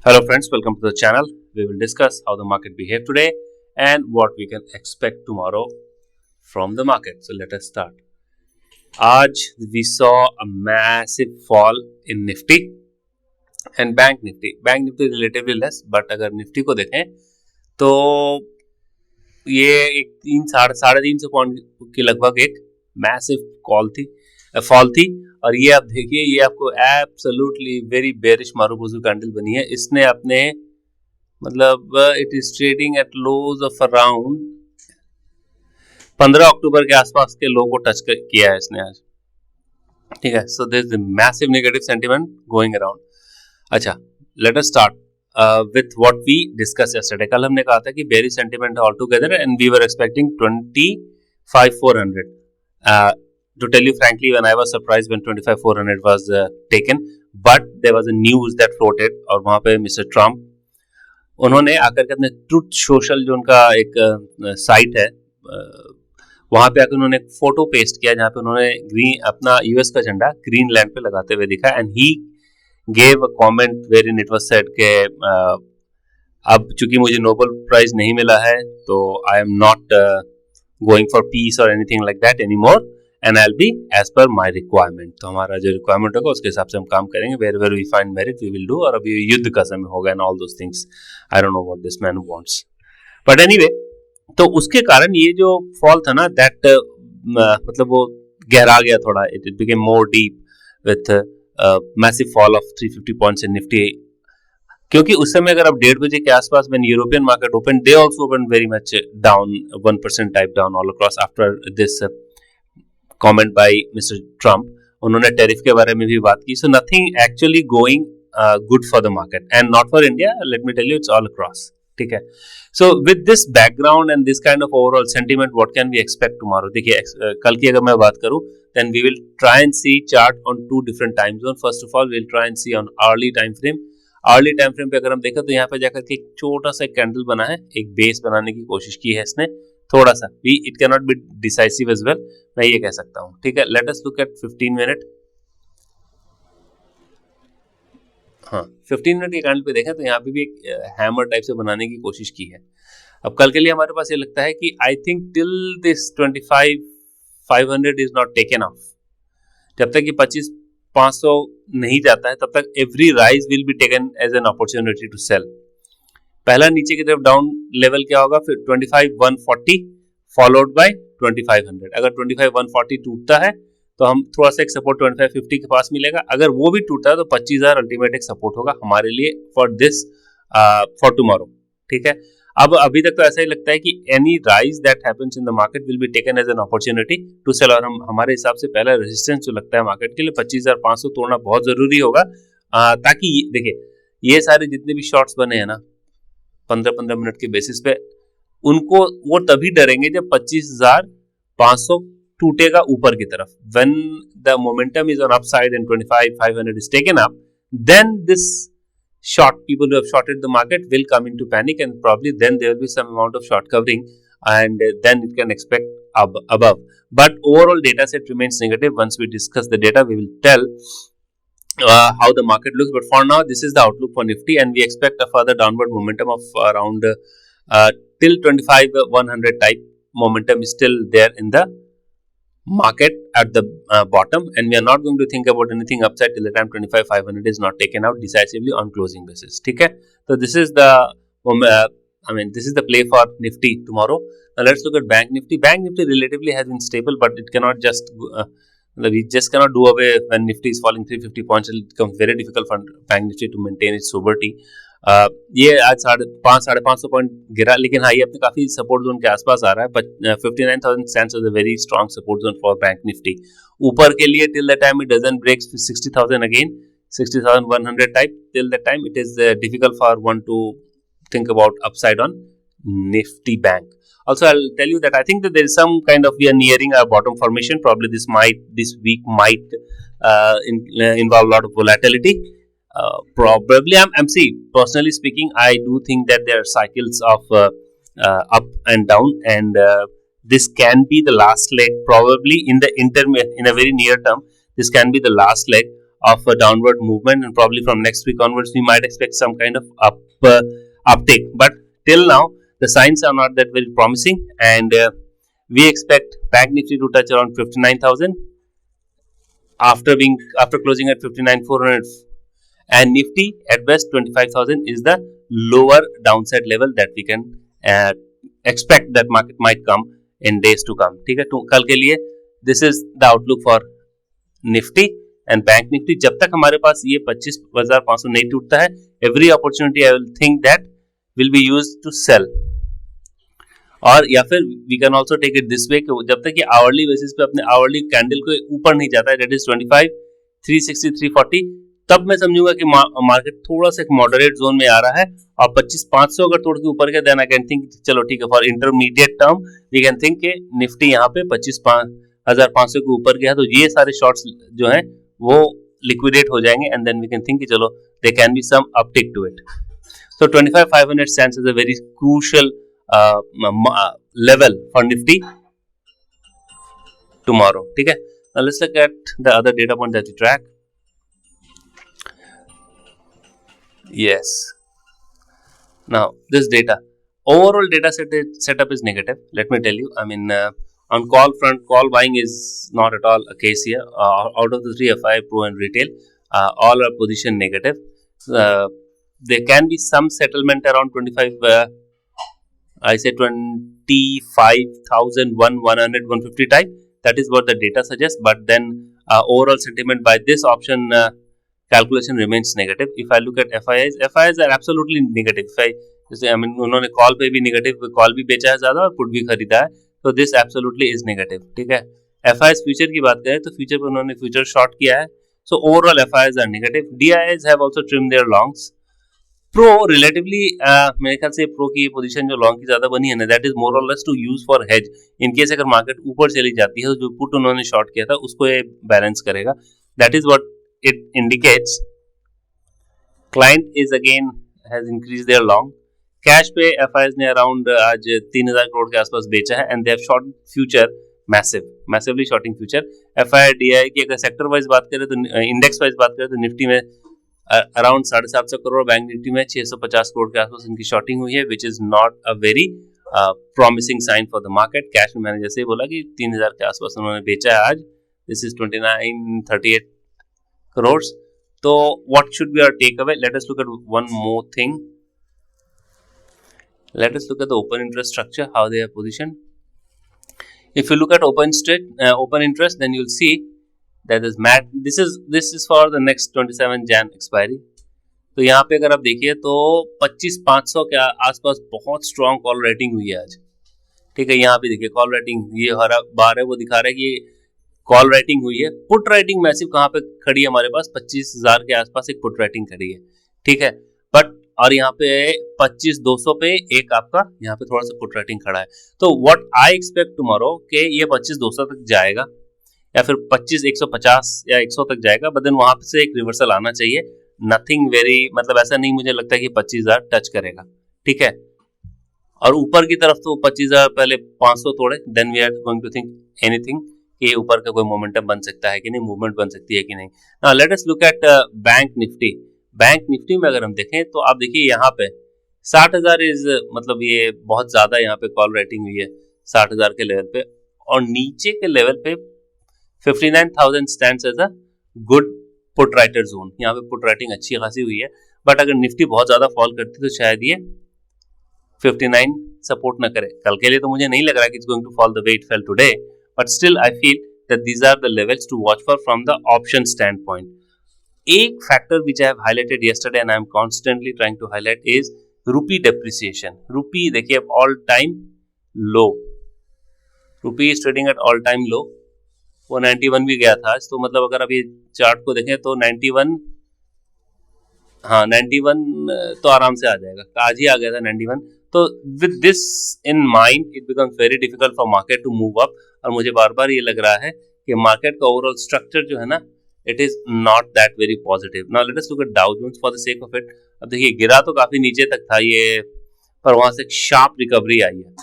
Hello friends, welcome to the channel. We will discuss how the market behaved today and what we can expect tomorrow from the market. So let us start. आज we saw a massive fall in Nifty and Bank Nifty. Bank Nifty relatively less, but अगर Nifty को देखें तो ये एक साढ़े तीन सौ पॉइंट की लगभग एक मैसिव फॉल थी और ये आप देखिए ये आपको absolutely very bearish marubozu candle बनी है। इसने अपने मतलब it is trading at lows of around 15 October के आसपास के लो को टच किया है इसने आज, ठीक है। So there is a massive negative sentiment going around. अच्छा, let us start with what we discussed yesterday. कल हमने कहा था कि bearish sentiment all together and we were expecting 25,400. To tell you frankly, when I was surprised when 25,400 was taken, but there was a news that floated और वहाँ पे mister Trump उन्होंने आकर के अपने ट्रूथ सोशल जो उनका एक साइट है वहाँ पे आकर उन्होंने एक फोटो पेस्ट किया जहाँ पे उन्होंने अपना यूएस का झंडा ग्रीनलैंड पे लगाते हुए दिखा and he gave a comment wherein it was said के अब चूंकि मुझे नोबेल प्राइज नहीं मिला है तो I am not going for peace और anything like that any more and I will be as per my requirement. तो हमारा जो रिक्वायरमेंट होगा उसके हिसाब से हम काम करेंगे, where where we find merit we will do. और अभी युद्ध का समय होगा and all those things, I don't know what this man wants, but anyway तो उसके कारण ये जो फॉल था ना दैट मतलब वो गहरा गया थोड़ा, it became more deep with massive fall of 350 points in Nifty. क्योंकि उस समय अगर आप 1:30 बजे के आसपास when European market open they also open very much down 1% type down all across after this comment by mister Trump. उन्होंने tariff के बारे में भी बात की। So nothing actually going good for the market and not for India, let me tell you, it's all across, ठीक है। So with this background and this kind of overall sentiment what can we expect tomorrow. देखिए कल की अगर मैं बात करूं then we will try and see chart on two different time zone. First of all we will try and see on hourly time frame. hourly time frame पे अगर हम देखें तो यहाँ पे जाकर के एक छोटा सा कैंडल बना है, एक बेस बनाने की कोशिश की है इसने थोड़ा सा भी, it can not be decisive as well, मैं ये कह सकता हूँ, ठीक है। Let us look at 15 minute. हाँ, 15 मिनट के कैंडल पे देखें तो यहाँ पे भी एक हैमर टाइप से बनाने की कोशिश की है। अब कल के लिए हमारे पास ये लगता है कि I think till this 25,500 is not taken off, जब तक ये 25,500 नहीं जाता है तब तक every rise will be taken as an opportunity to sell। पहला नीचे की तरफ डाउन लेवल क्या होगा, फिर 25,140 followed by 25,100। अगर 25,140 टूटता है तो हम थोड़ा सा एक सपोर्ट 25,50 के पास मिलेगा। अगर वो भी टूटता है तो 25,000 अल्टीमेट एक सपोर्ट होगा हमारे लिए फॉर दिस फॉर टुमारो, ठीक है। अब अभी तक तो ऐसा ही लगता है कि any rise that happens in the market will be taken as an opportunity to sell. और हमारे हिसाब से पहला रेजिस्टेंस जो लगता है मार्केट के लिए 25,500 तोड़ना बहुत जरूरी होगा, ताकि देखिए ये सारे जितने भी शॉर्ट्स बने हैं ना 15-15 मिनट के बेसिस पे, उनको वो तभी डरेंगे जब 25,500 टूटेगा ऊपर की तरफ। When the momentum is on upside and 25,500 is taken up, then this short people who have shorted the market will come into panic and probably then there will be some amount of short covering and then it can expect above. But overall data set remains negative. Once we discuss the data we will tell how the market looks, but for now this is the outlook for Nifty and we expect a further downward momentum of around till 25,100 type momentum is still there in the market at the bottom, and we are not going to think about anything upside till the time 25,500 is not taken out decisively on closing basis, ठीक है। So this is the this is the play for Nifty tomorrow. Now let's look at Bank Nifty. Bank Nifty relatively has been stable, but it cannot just we just cannot do away when Nifty is falling 350 points. It becomes very difficult for Bank Nifty to maintain its sobriety. ये आज 550 point गिरा, लेकिन हाँ ये अपने काफी support zone के आसपास आ रहा है। But 59,000 stands as a very strong support zone for Bank Nifty. ऊपर के लिए till the time it doesn't break 60,000 again, 60,100 type, till the time it is difficult for one to think about upside on Nifty Bank. Also I'll tell you that I think that there is some kind of, we are nearing our bottom formation. Probably this week might involve a lot of volatility. Probably I'm see, personally speaking, I do think that there are cycles of up and down, and this can be the last leg probably in the in a very near term. This can be the last leg of a downward movement, and probably from next week onwards we might expect some kind of uptick. But till now the signs are not that very promising, and we expect Bank Nifty to touch around 59,000 after closing at 59,400, and Nifty at best 25,000 is the lower downside level that we can expect that market might come in days to come. ठीक है, तो कल के लिए this is the outlook for Nifty and Bank Nifty. जब तक हमारे पास ये 25,500 नहीं टूटता है, every opportunity I will think that will be used to sell. और या फिर we can also take it this way कि जब तक ये आवरली बेसिस पे अपने आवरली कैंडल को ऊपर नहीं जाता है, दैट इज 25, 360, 340, तब मैं समझूंगा कि मार्केट थोड़ा सा एक मॉडरेट जोन में आ रहा है. और 25,500 अगर तोड़ के ऊपर गया, देन आई कैन थिंक चलो ठीक है, for intermediate term we can think कि निफ्टी यहाँ पे 25,500 के ऊपर गया तो ये सारे शॉर्ट्स जो हैं वो लिक्विडेट हो जाएंगे, and then we can think कि चलो they can be some uptick to it. So 25,500 stands as a very crucial level for Nifty tomorrow. ठीक है, now let's look at the other data point that we track. Yes, now this data, overall data setup is negative. Let me tell you, I mean on call front, call buying is not at all a case here. Out of the 3 FI, Pro and retail, all are position negative. There can be some settlement around 25, I say 25,000, 100, 150 type. That is what the data suggests. But then overall sentiment by this option calculation remains negative. If I look at FIIs are absolutely negative. I mean उन्होंने call पे भी negative, call भी बेचा है ज़्यादा और put भी खरीदा है, तो this absolutely is negative. ठीक है, FIIs फ्यूचर की बात करें तो फ्यूचर पे उन्होंने फ्यूचर शॉर्ट किया है. So overall FIIs are negative. DIIs have also trimmed their longs. Pro relatively मेरे ख्याल से प्रो की पोजीशन जो लॉन्ग की ज्यादा बनी है ना, that is more or less to use for hedge. In case अगर मार्केट ऊपर चली जाती है तो जो पुट उन्होंने शॉर्ट किया था उसको ये बैलेंस करेगा. That is what it indicates. Client is again has increase their long. Cash पे एफआईएस ने अराउंड आज 3,000 करोड़ के आसपास बेचा है, and they have short future massively shorting future. FI DI की अगर सेक्टर वाइज बात करें तो इंडेक्स वाइज बात करें तो निफ्टी में अराउंड 750 करोड़, बैंक निफ्टी में 650 करोड़ के आसपास इनकी शॉर्टिंग हुई है, which is not a very promising sign for the market. Cash में मैंने जैसे ही बोला कि 3,000 के आसपास उन्होंने बेचा है आज. This is 2938 crore. तो what should be our take away? Let us look at one more thing. Let us look at the open interest structure, how they are positioned. If you look at open interest, then you'll see that is mat. This is for the next 27 Jan expiry. तो यहाँ पे अगर आप देखिए तो 25,500 के आसपास बहुत स्ट्रॉन्ग कॉल रेटिंग हुई है आज. ठीक है, यहाँ पे देखिए कॉल रेटिंग, ये हरा बार है वो दिखा रहा है कि कॉल रेटिंग हुई है. पुट रेटिंग मैसिव कहाँ पे खड़ी है हमारे पास? 25,000 के आसपास एक पुट रेटिंग खड़ी है. ठीक है, बट और यहाँ पे 25,200 पे एक आपका यहाँ पे थोड़ा सा पुट रेटिंग खड़ा है. तो व्हाट आई एक्सपेक्ट टुमारो कि ये 25,200 तक जाएगा या फिर 25,150 या 100 तक जाएगा, बट देन वहां से एक रिवर्सल आना चाहिए. नथिंग वेरी, मतलब ऐसा नहीं मुझे लगता कि 25,000 टच करेगा. ठीक है, और ऊपर की तरफ तो 25,000 पहले 500 तोड़े, then we are going to think anything कि ऊपर का कोई मोमेंटम बन सकता है कि नहीं, मूवमेंट बन सकती है कि नहीं. Now let us look at bank Nifty. Bank Nifty में अगर हम देखें तो आप देखिए यहाँ पे 60,000 इज, मतलब ये बहुत ज्यादा यहाँ पे कॉल रेटिंग हुई है 60,000 के लेवल पे, और नीचे के लेवल पे 59,000 stands as a good put writer zone. यहाँ पे पुट राइटिंग अच्छी खासी हुई है, बट अगर निफ्टी बहुत ज्यादा फॉल करती तो शायद ये 59 सपोर्ट ना करे. कल के लिए तो मुझे नहीं लग रहा कि it's going to fall the way it fell today, but still I feel that these are the levels to watch for from the option standpoint. एक factor which I have highlighted yesterday and I am constantly trying to highlight is rupee depreciation. Rupee देखिए अब all time low. Rupee is trading at all time low. वो 91 भी गया था आज, तो मतलब अगर अभी चार्ट को देखें तो 91, हाँ 91 तो आराम से आ जाएगा, आज ही आ गया था 91. तो with this in mind it becomes very difficult for market to move up. और मुझे बार बार ये लग रहा है कि मार्केट का ओवरऑल स्ट्रक्चर जो है ना, it is not that very positive. Now let us look at Dow Jones for the sake of it. अब देखिए गिरा तो काफी नीचे तक था ये, पर वहां से एक शार्प रिकवरी आई है.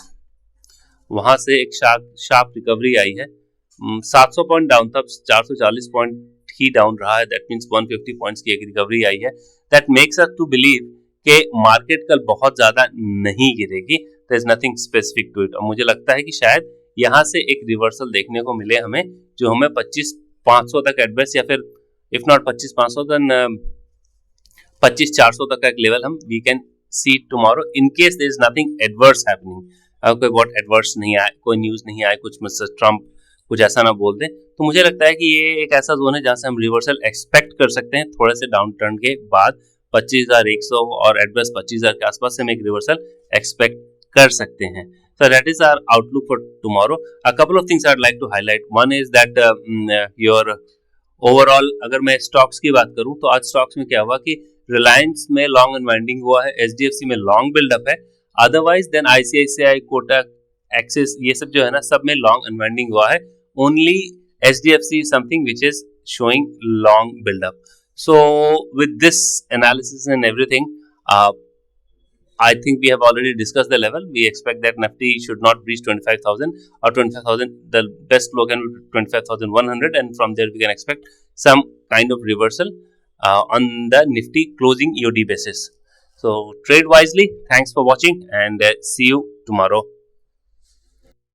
वहां से एक शार्प रिकवरी आई है. 700 पॉइंट डाउन था, 440 पॉइंट ही डाउन रहा है, दैट मीन्स 150 पॉइंट्स की एक रिकवरी आई है, that makes us to believe कि मार्केट कल बहुत ज्यादा नहीं गिरेगी, there is nothing specific to it. और मुझे लगता है कि शायद यहाँ से एक रिवर्सल देखने को मिले हमें, जो हमें 25,500 तक एडवर्स, या फिर इफ नॉट 25,500 देन 25,400 तक का एक लेवल हम we can see tomorrow, in case there is nothing adverse happening. अगर कोई बहुत एडवर्स नहीं आए, कोई न्यूज नहीं आए, कुछ मिस्टर ट्रम्प कुछ ऐसा ना बोल दे, तो मुझे लगता है कि ये एक ऐसा जोन है जहां से हम रिवर्सल एक्सपेक्ट कर सकते हैं थोड़े से डाउन टर्न के बाद। 25,100 और एडवर्स 25,000 के आसपास से हम एक रिवर्सल एक्सपेक्ट कर सकते हैं। So that is our outlook for tomorrow. A couple of things I'd like to highlight. One is that your overall, अगर मैं स्टॉक्स की बात करूं तो आज स्टॉक्स में क्या हुआ कि रिलायंस में लॉन्ग अनवाइंडिंग हुआ है, HDFC में लॉन्ग बिल्डअप है, otherwise then ICICI, Kotak, Axis, ये सब जो है ना, सब में लॉन्ग अनवाइंडिंग हुआ है। Only HDFC is something which is showing long build-up. So with this analysis and everything, I think we have already discussed the level. We expect that Nifty should not breach 25,000 or 25,000. The best low can be 25,100, and from there we can expect some kind of reversal on the Nifty closing EOD basis. So trade wisely. Thanks for watching, and see you tomorrow.